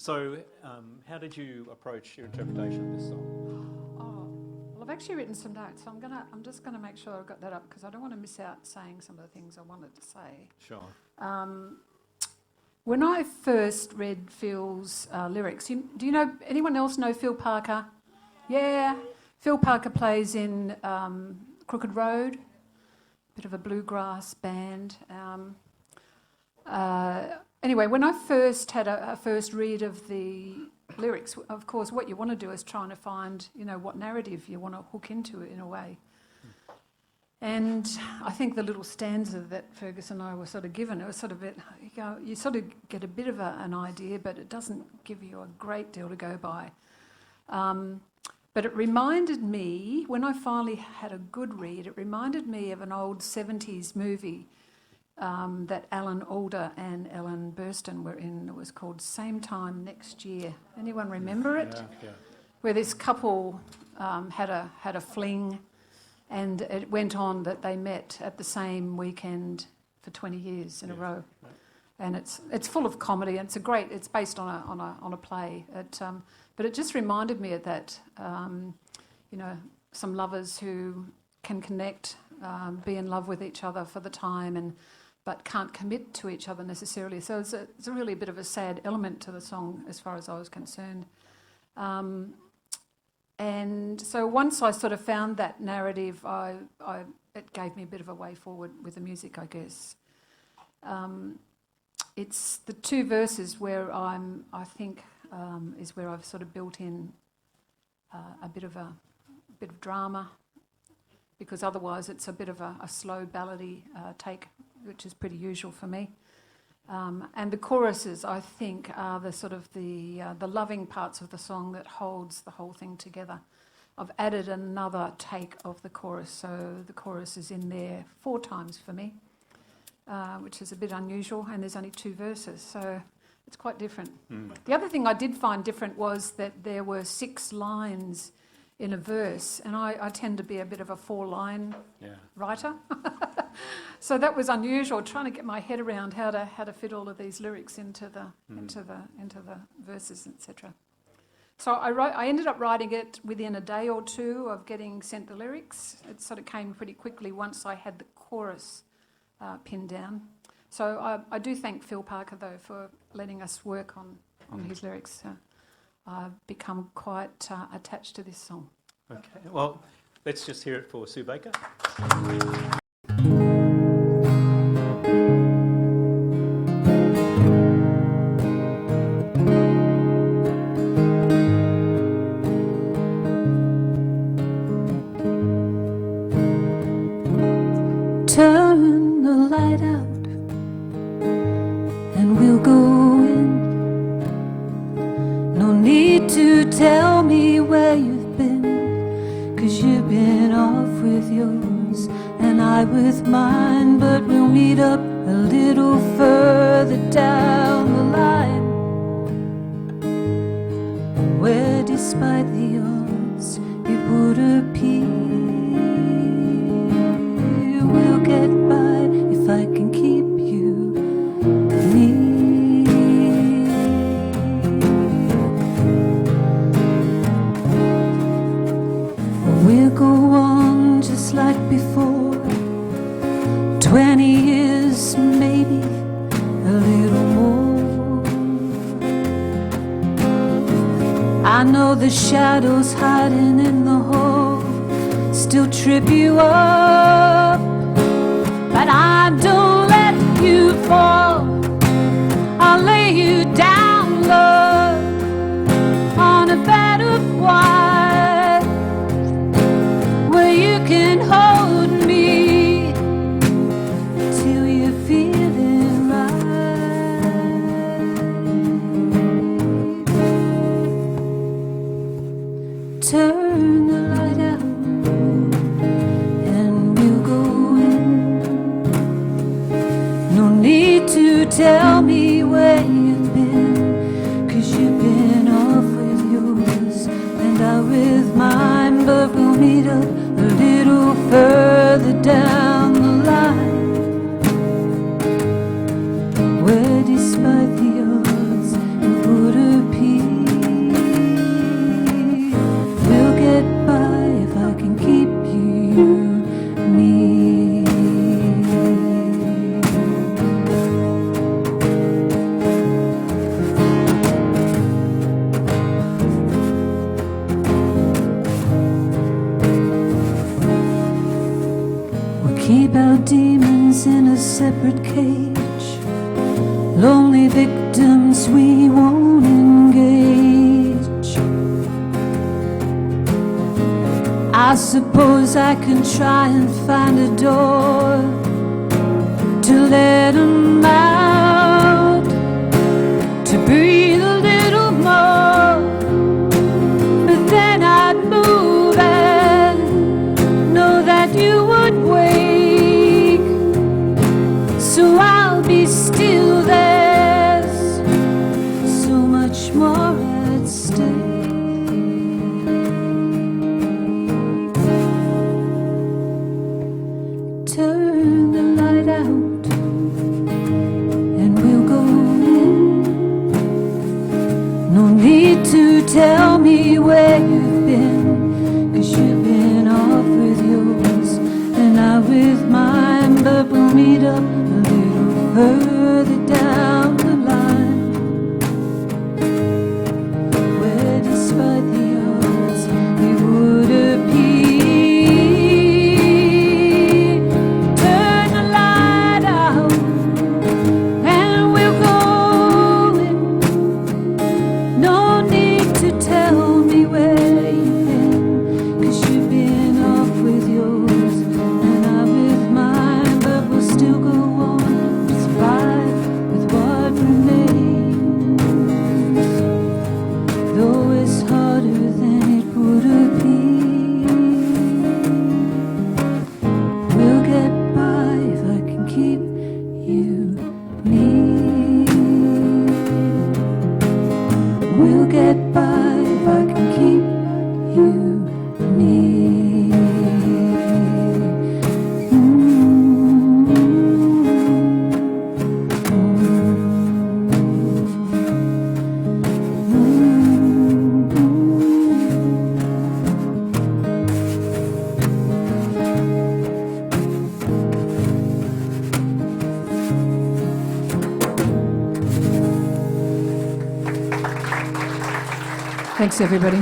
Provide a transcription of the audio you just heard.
How did you approach your interpretation of this song? Well, I've actually written some notes. So I'm just gonna make sure I've got that up because I don't want to miss out saying some of the things I wanted to say. Sure. When I first read Phil's lyrics, do you know, anyone else know Phil Parker? Yeah. Phil Parker plays in Crooked Road, bit of a bluegrass band. Anyway, when I first had a first read of the lyrics, of course, what you want to do is trying to find, what narrative you want to hook into it in a way. And I think the little stanza that Fergus and I were sort of given, it was sort of you sort of get a bit of an idea, but it doesn't give you a great deal to go by. But it reminded me, when I finally had a good read, it reminded me of an old 70s movie that Alan Alda and Ellen Burstyn were in. It was called Same Time Next Year. Anyone remember it? Yeah. Where this couple had a fling, and it went on that they met at the same weekend for 20 years in a row. Right. And it's full of comedy, and it's based on a play. But it just reminded me of that, some lovers who can connect, be in love with each other for the time, but can't commit to each other necessarily. So it's a really bit of a sad element to the song as far as I was concerned. And so once I sort of found that narrative, it gave me a bit of a way forward with the music, I guess. It's the two verses where is where I've sort of built in a bit of drama, because otherwise it's a bit of a slow ballady take, which is pretty usual for me. And the choruses, I think, are the sort of the loving parts of the song that holds the whole thing together. I've added another take of the chorus, so the chorus is in there 4 times for me, which is a bit unusual, and there's only 2 verses, so it's quite different. The other thing I did find different was that there were 6 lines in a verse, and I tend to be a bit of a 4-line writer. So that was unusual, trying to get my head around how to fit all of these lyrics into the verses, etc. So I ended up writing it within a day or 2 of getting sent the lyrics. It sort of came pretty quickly once I had the chorus pinned down. So I do thank Phil Parker, though, for letting us work on his lyrics. I've become quite attached to this song. Okay, well, let's just hear it for Sue Baker. Turn the light out and we'll go in. No need to tell me where you've been, 'cause you've been off with yours and I with mine. But we'll meet up a little further down the line, where despite the odds it would appear we'll get by if I can keep you near. We'll go on just like before, 20 years, maybe a little more. I know the shadows hiding in the hole still trip you up, but I don't let you fall. I'll lay you down, love, on a bed of wine, where you can hold me till you're feeling right. Turn the light out and we'll go in. No need to tell me where you've been, 'cause you've been off with yours and I with mine. But we'll meet up a little further down the line, where despite the odds it would appear separate cage, lonely victims we won't engage. I suppose I can try and find a door to let 'em out, to breathe a little more, but then I'd move and know that you would wake. So I'll be still, there's so much more at stake. Turn the light out and we'll go in. No need to tell me where you've been, 'cause you've been off with yours and I with mine, but we'll meet up a little further down the line, where despite the odds we would appear. Turn the light out and we'll go in. No need to tell me where you've been, 'cause you've been off with yours and I with mine, but we'll still go on despite with what remains, though it's harder than it would appear. We'll get by if I can keep you near. We'll get by if I can keep you near. Thanks, everybody.